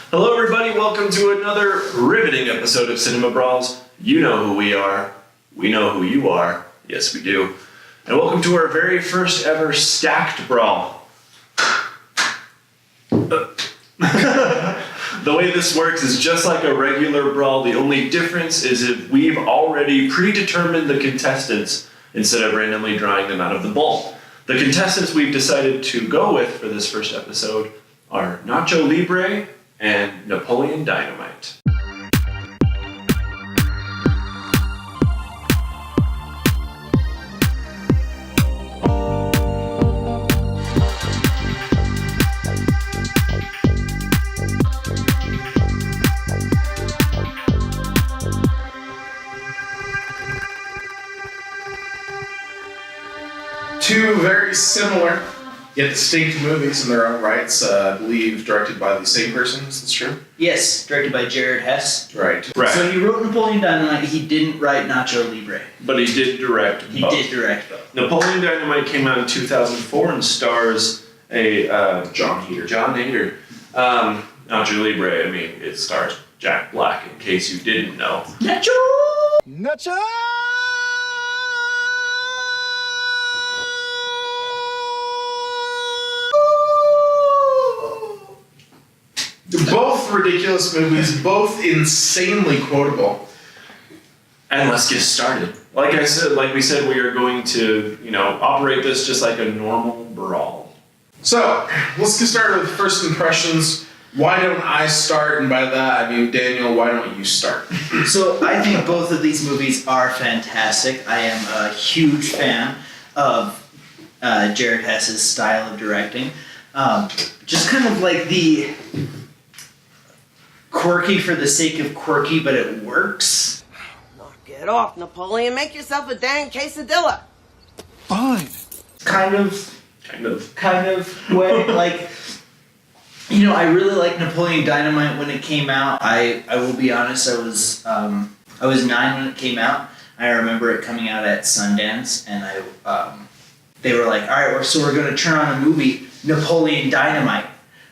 Hello everybody, welcome to another riveting episode of Cinema Brawls. You know who we are, we know who you are, yes we do. And welcome to our very first ever stacked brawl. The way this works is just like a regular brawl, the only difference is if we've already predetermined the contestants instead of randomly drawing them out of the bowl. The contestants we've decided to go with for this first episode are Nacho Libre and Napoleon Dynamite. Two very similar yet distinct movies in their own rights. I believe directed by the same person. Is this true? Yes, directed by Hess. Right. So he wrote Napoleon Dynamite. He didn't write Nacho Libre. But he did direct both. He did direct both. Napoleon Dynamite came out in 2004 and stars a John Heder. Nacho Libre, I mean, it stars Jack Black, in case you didn't know. Nacho! Both ridiculous movies, both insanely quotable. And let's get started. Like we said, we are going to, operate this just like a normal brawl. So, let's get started with first impressions. Why don't I start? And by that, I mean, Daniel, why don't you start? So I think both of these movies are fantastic. I am a huge fan of Jared Hess's style of directing. Just kind of like the quirky for the sake of quirky, but it works. Knock it off, Napoleon. Make yourself a dang quesadilla. Fine. Kind of way. Like, I really liked Napoleon Dynamite when it came out. I will be honest, I was 9 when it came out. I remember it coming out at Sundance, and they were like, all right, so we're going to turn on a movie, Napoleon Dynamite.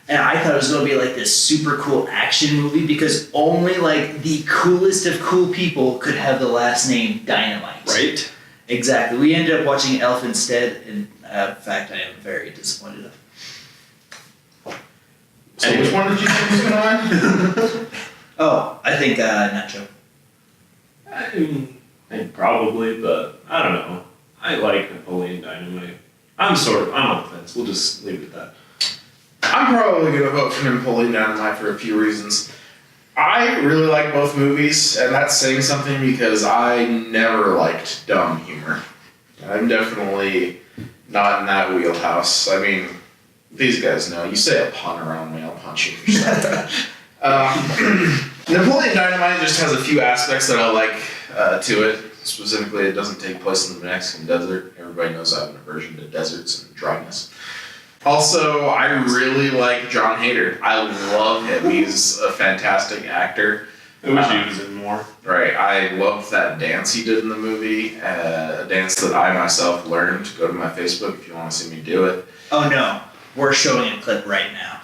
And I thought it was going to be like this super cool action movie because only like the coolest of cool people could have the last name Dynamite. Right? Exactly. We ended up watching Elf instead, and in fact, I am very disappointed of. So which one did you think was going to win? Oh, I think Nacho. I think probably, but I don't know. I like Napoleon Dynamite. I'm on the fence. We'll just leave it at that. I'm probably going to vote for Napoleon Dynamite for a few reasons. I really like both movies, and that's saying something because I never liked dumb humor. I'm definitely not in that wheelhouse. I mean, these guys know. You say a pun around me, I'll punch you for something. Napoleon Dynamite just has a few aspects that I like to it. Specifically, it doesn't take place in the Mexican desert. Everybody knows I have an aversion to deserts and dryness. Also, I really like John Heder. I love him. He's a fantastic actor. I wish he was in more. Right. I love that dance he did in the movie. A dance that I myself learned. Go to my Facebook if you want to see me do it. Oh no, we're showing a clip right now.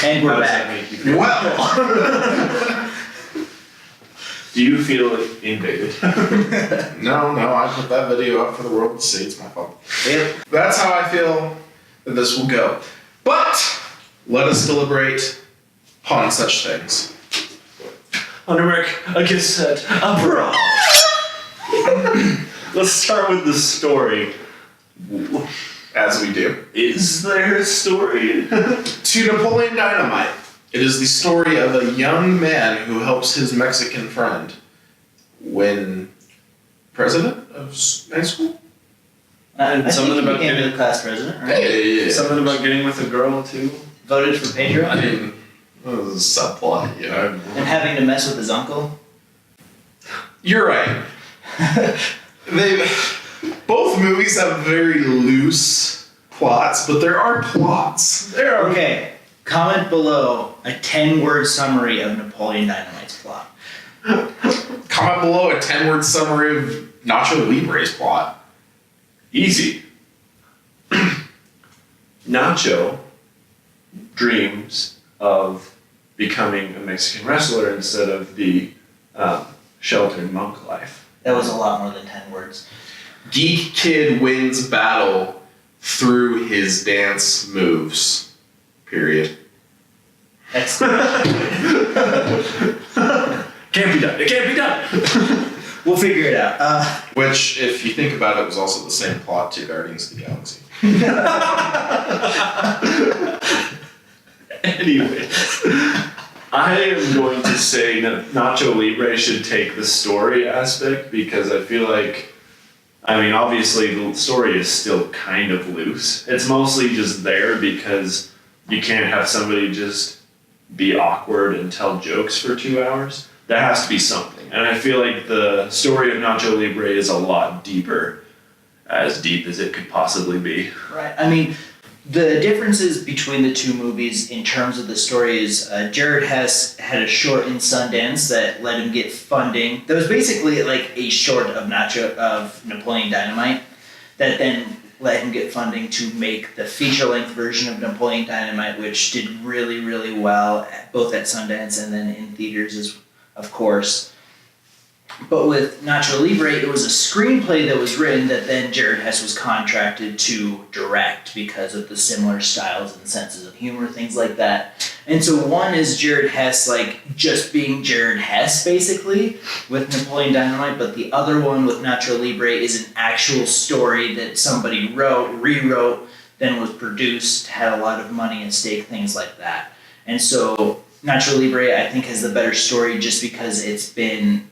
And we're back. Well, do you feel invaded? no, I put that video up for the world to see. It's my fault. Yep. That's how I feel that this will go. But let us deliberate upon such things. On a mark, a cassette, a brawl. Let's start with the story. As we do. Is there a story? To Napoleon Dynamite, it is the story of a young man who helps his Mexican friend win president of high school? And I something think he about became getting the class president, right? Yeah. something about getting with a girl too. Voted for Pedro I mean, it was a subplot, you know. and having to mess with his uncle. You're right. Both movies have very loose plots, but there are plots. There are. Okay, comment below a 10-word summary of Napoleon Dynamite's plot. Comment below a 10-word summary of Nacho Libre's plot. Easy. Nacho dreams of becoming a Mexican wrestler instead of the sheltered monk life. That was a lot more than 10 words. Geek Kid wins battle through his dance moves. Period. That's Can't be done. It can't be done. we'll figure it out. Which, if you think about it, was also the same plot to Guardians of the Galaxy. Anyways, I am going to say Nacho Libre should take the story aspect because I feel like, I mean, obviously the story is still kind of loose. It's mostly just there because you can't have somebody just be awkward and tell jokes for 2 hours. There has to be something. And I feel like the story of Nacho Libre is a lot deeper, as deep as it could possibly be. Right. I mean, the differences between the two movies in terms of the story is Jared Hess had a short in Sundance that let him get funding. That was basically like a short of Napoleon Dynamite that then let him get funding to make the feature-length version of Napoleon Dynamite, which did really, really well, both at Sundance and then in theaters, of course. But with Nacho Libre, it was a screenplay that was written that then Jared Hess was contracted to direct because of the similar styles and senses of humor, things like that. And so one is Jared Hess, like, just being Jared Hess, basically, with Napoleon Dynamite, but the other one with Nacho Libre is an actual story that somebody rewrote, then was produced, had a lot of money at stake, things like that. And so Nacho Libre, I think, has the better story just because it's been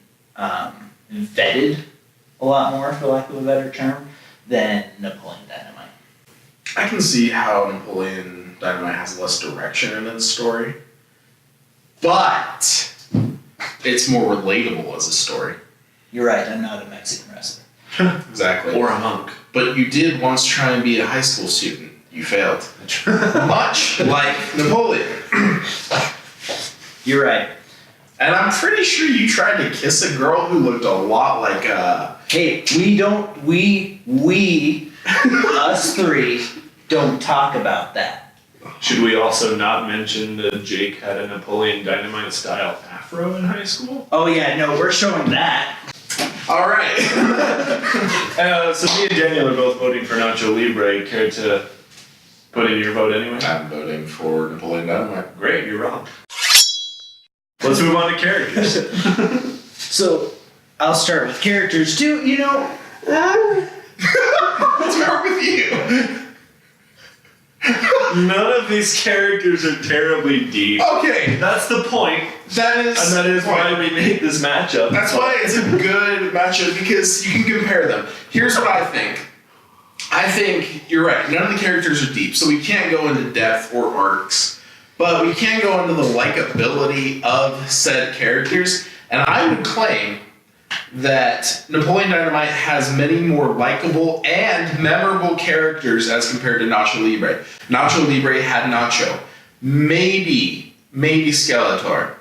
vetted a lot more, for lack of a better term, than Napoleon Dynamite. I can see how Napoleon Dynamite has less direction in its story, but it's more relatable as a story. You're right, I'm not a Mexican wrestler. Exactly. Or a monk. But you did once try and be a high school student. You failed. Much like Napoleon. You're right. And I'm pretty sure you tried to kiss a girl who looked a lot like Hey, us three, don't talk about that. Should we also not mention that Jake had a Napoleon Dynamite style afro in high school? Oh yeah, no, we're showing that. Alright. So me and Daniel are both voting for Nacho Libre. Care to put in your vote anyway? I'm voting for Napoleon Dynamite. Great, you're wrong. Let's move on to characters. So, I'll start with characters too, you know. What's wrong with you? None of these characters are terribly deep. Okay, That's the point, that is. and that is why we made this matchup. That's why it's a good matchup because you can compare them. Here's what I think. I think you're right. None of the characters are deep, so we can't go into depth or arcs. But we can go into the likability of said characters, and I would claim that Napoleon Dynamite has many more likable and memorable characters as compared to Nacho Libre. Nacho Libre had Nacho, maybe Skeletor.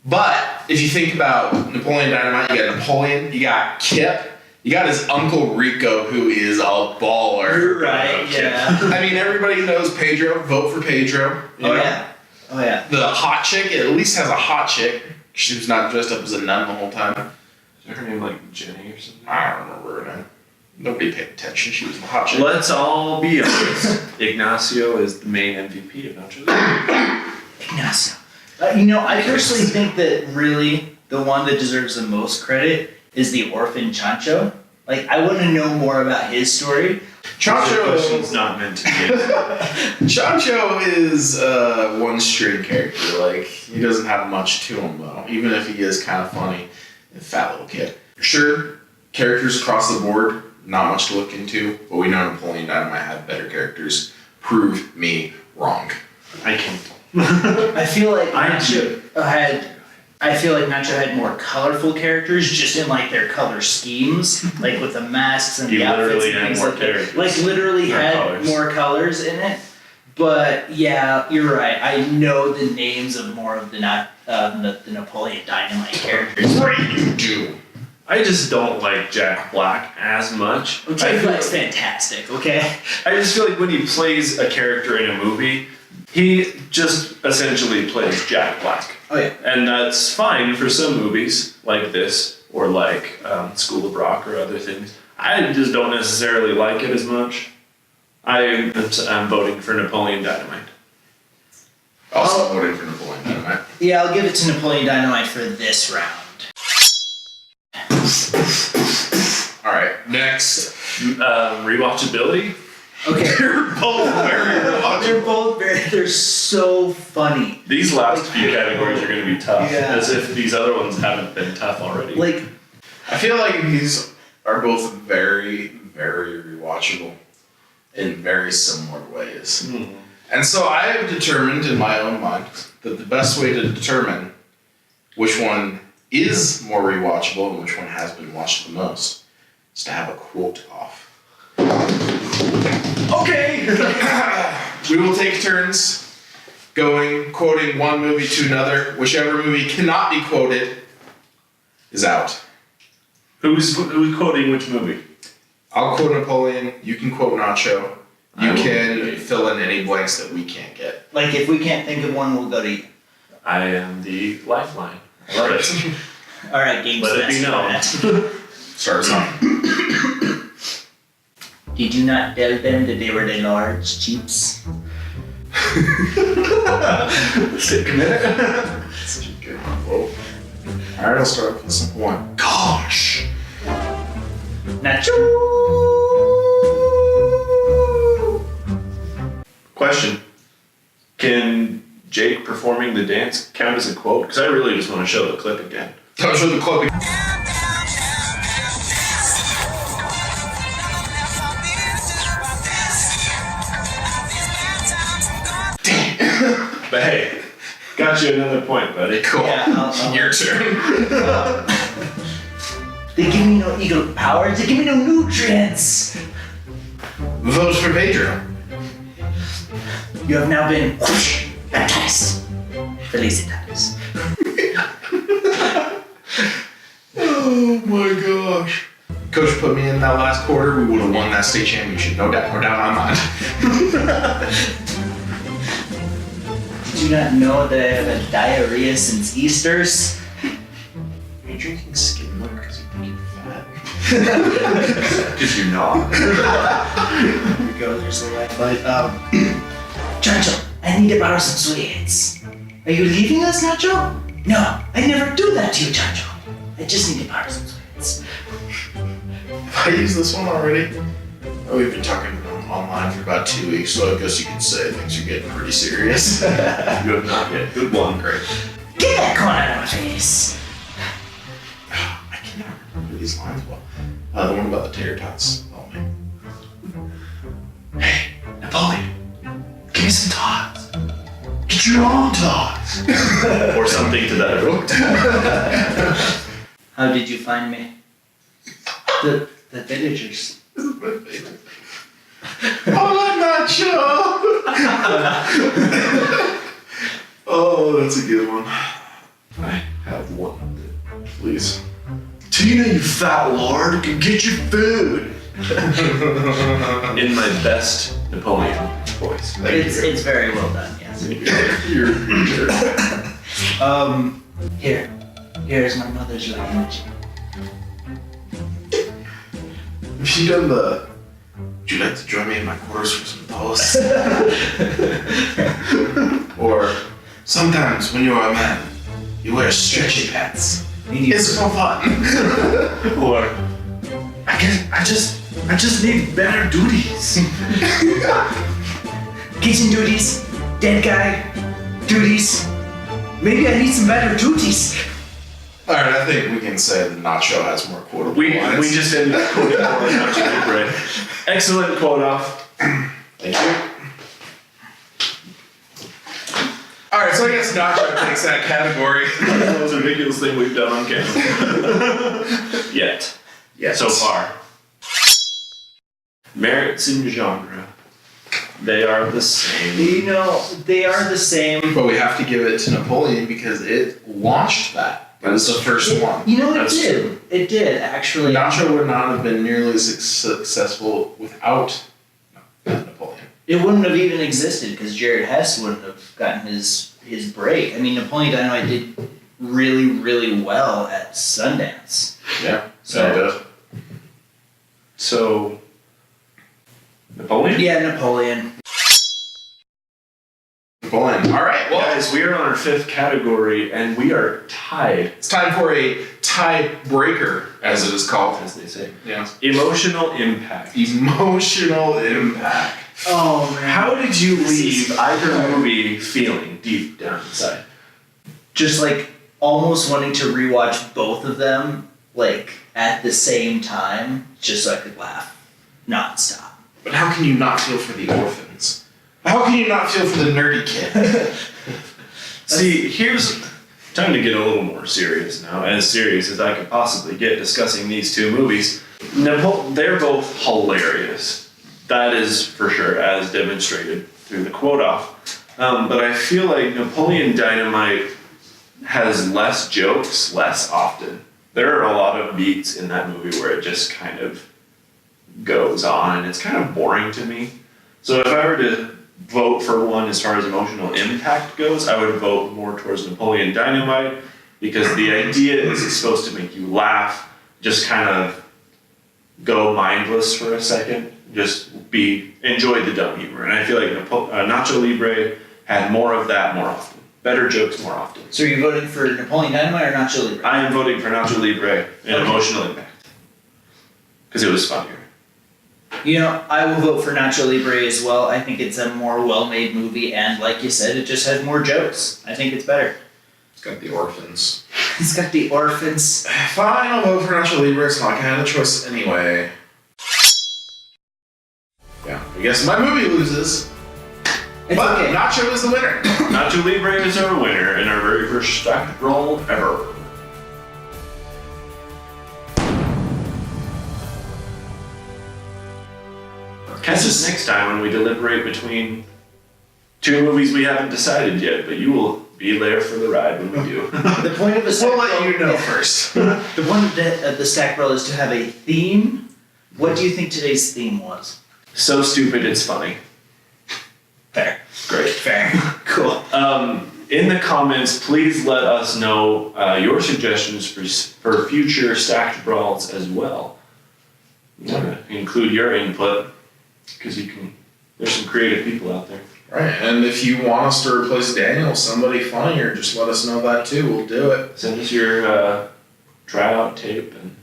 But if you think about Napoleon Dynamite, you got Napoleon, you got Kip, you got his Uncle Rico, who is a baller. You're right, yeah. I mean, everybody knows Pedro. Vote for Pedro. You know? Yeah. Oh yeah. The hot chick, it at least has a hot chick. She was not dressed up as a nun the whole time. Is her name like Jenny or something? I don't remember her name. Nobody paid attention. She was the hot chick. Let's all be honest. Ignacio is the main MVP of Nacho Libre. Ignacio. You know, I personally think that really the one that deserves the most credit is the orphan Chancho. Like, I want to know more about his story. Chancho's not meant to be. Chancho is a one-string character. Like, he doesn't have much to him, though. Even if he is kind of funny. A fat little kid. Sure, characters across the board not much to look into, but we know Napoleon Dynamite had better characters. Prove me wrong. I can't. I feel like Nacho had more colorful characters, just in like their color schemes, like with the masks and He the outfits literally and had things more like that. characters. Like literally More had colors. more colors in it. But yeah, you're right. I know the names of more of the Napoleon Dynamite characters. What do you do? I just don't like Jack Black as much. Jack Black's fantastic. Okay. I just feel like when he plays a character in a movie, he just essentially plays Jack Black. Oh yeah. And that's fine for some movies like this, or like School of Rock or other things. I just don't necessarily like it as much. I'm voting for Napoleon Dynamite. Also voting for Napoleon Dynamite. Yeah, I'll give it to Napoleon Dynamite for this round. Alright, next. Rewatchability? Okay. They're both very rewatchable. They're so funny. These last few categories are going to be tough, Yeah. as if these other ones haven't been tough already. Like, I feel like these are both very, very rewatchable in very similar ways. Mhm. And so I have determined in my own mind that the best way to determine which one is more rewatchable and which one has been watched the most is to have a quote off. Okay! We will take turns quoting one movie to another. Whichever movie cannot be quoted is out. Who's quoting which movie? I'll quote Napoleon, you can quote Nacho. I You will. can fill in any blanks that we can't get. like if we can't think of one, we'll go to you. I am the lifeline. I love it. All right, Games Let it be Master. known. Start us off. Did you not tell them that they were the large cheaps? Take a minute. Such a good quote. Alright, I'll start with a simple one. Gosh! Nacho! Question. Can Jake performing the dance count as a quote? Because I really just want to show the clip again. Don't show the clip. But hey, got you another point, buddy. Cool. Yeah, I'll- Your turn. They give me no eagle powers, they give me no nutrients! Vote for Pedro. You have now been baptized. Felicidades. Oh my gosh. Coach put me in that last quarter, we would have won that state championship. No doubt in my mind. Did you not know that I have had diarrhea since Easter's? Are you drinking skim milk because you think you're fat? Because you're not. Here we go, there's the light fight. Nacho, I need to borrow some sweets. Are you leaving us, Nacho? No, I never do that to you, Nacho. I just need to borrow some sweets. I used this one already. Oh, we've been talking online for about 2 weeks, so I guess you could say things are getting pretty serious. Good, not yet. Good one. Great. Get that corn out of my face. I cannot remember these lines well. The one about the tater tots. Oh man. Hey, Napoleon, give me some tots. Get your own tots. Or something to that effect. How did you find me? The villagers. Hola, Nacho. Oh, that's a good one. I have one. Please. Tina, you fat lord, can get your food. In my best Napoleon voice. It's very well done, yes. You're Here's my mother's luggage. Have you done the would you like to join me in my quarters for some toast? Or sometimes when you're a man, you wear stretchy pants. It's for fun. Or I just need better duties. Kitchen duties, dead guy duties. Maybe I need some better duties. Alright, I think we can say that Nacho has more quotable We lines. just ended quoting Nacho Libre. Excellent quote off. Thank you. Alright, so I guess Nacho takes that category. That's the most ridiculous thing we've done on camera. Yet. Yes. So far. Merits in genre. They are the same. You know, they are the same. But we have to give it to Napoleon because it launched that. That was the first one. You know, it That's did. true. It did, actually. Nacho would not have been nearly as successful without Napoleon. It wouldn't have even existed because Jared Hess wouldn't have gotten his break. I mean, Napoleon Dynamite did really, really well at Sundance. Yeah. So, So, Napoleon? yeah, Napoleon. Napoleon. Alright, well, Guys, we are on our 5th category and we are tied, it's time for a tiebreaker, as it is called. as they say. Yeah. Emotional impact. Emotional impact. Oh, man. How did you This leave is- either movie feeling deep down inside? Just like almost wanting to rewatch both of them, like at the same time, just so I could laugh nonstop. But how can you not feel for the orphans? How can you not feel for the nerdy kid? See, here's time to get a little more serious now, as serious as I could possibly get discussing these two movies. They're both hilarious. That is for sure, as demonstrated through the quote off. But I feel like Napoleon Dynamite has less jokes less often. There are a lot of beats in that movie where it just kind of goes on and it's kind of boring to me. So if I were to vote for one as far as emotional impact goes, I would vote more towards Napoleon Dynamite because the idea is it's supposed to make you laugh, just kind of go mindless for a second, just enjoy the dumb humor. And I feel like Nacho Libre had more of that more often. Better jokes more often. So are you voting for Napoleon Dynamite or Nacho Libre? I am voting for Nacho Libre and Okay. emotional impact. Because it was funnier. You know, I will vote for Nacho Libre as well. I think it's a more well-made movie, and like you said, it just has more jokes. I think it's better. It's got the orphans. It's got the orphans. Fine, I'll vote for Nacho Libre. It's not like I had a choice anyway. Yeah, I guess my movie loses. It's But okay. Nacho is the winner. Nacho Libre is our winner in our very first stacked brawl ever. Catch us next time when we deliberate between two movies we haven't decided yet, but you will be there for the ride when we do. The point of a stack We'll let brawl- you know yeah. first. The point of the stack brawl is to have a theme. What do you think today's theme was? So stupid, it's funny. Fair. Great. Fair. Cool. In the comments, please let us know your suggestions for future stacked brawls as well. You want to include your input because there's some creative people out there. Right, and if you want us to replace Daniel with somebody funnier, just let us know that too. We'll do it. Send us your tryout tape and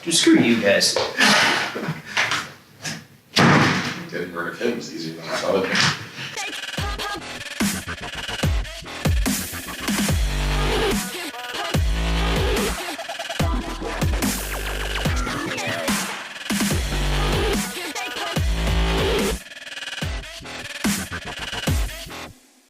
Just screw you guys. Getting rid of him is easier than I thought it'd be.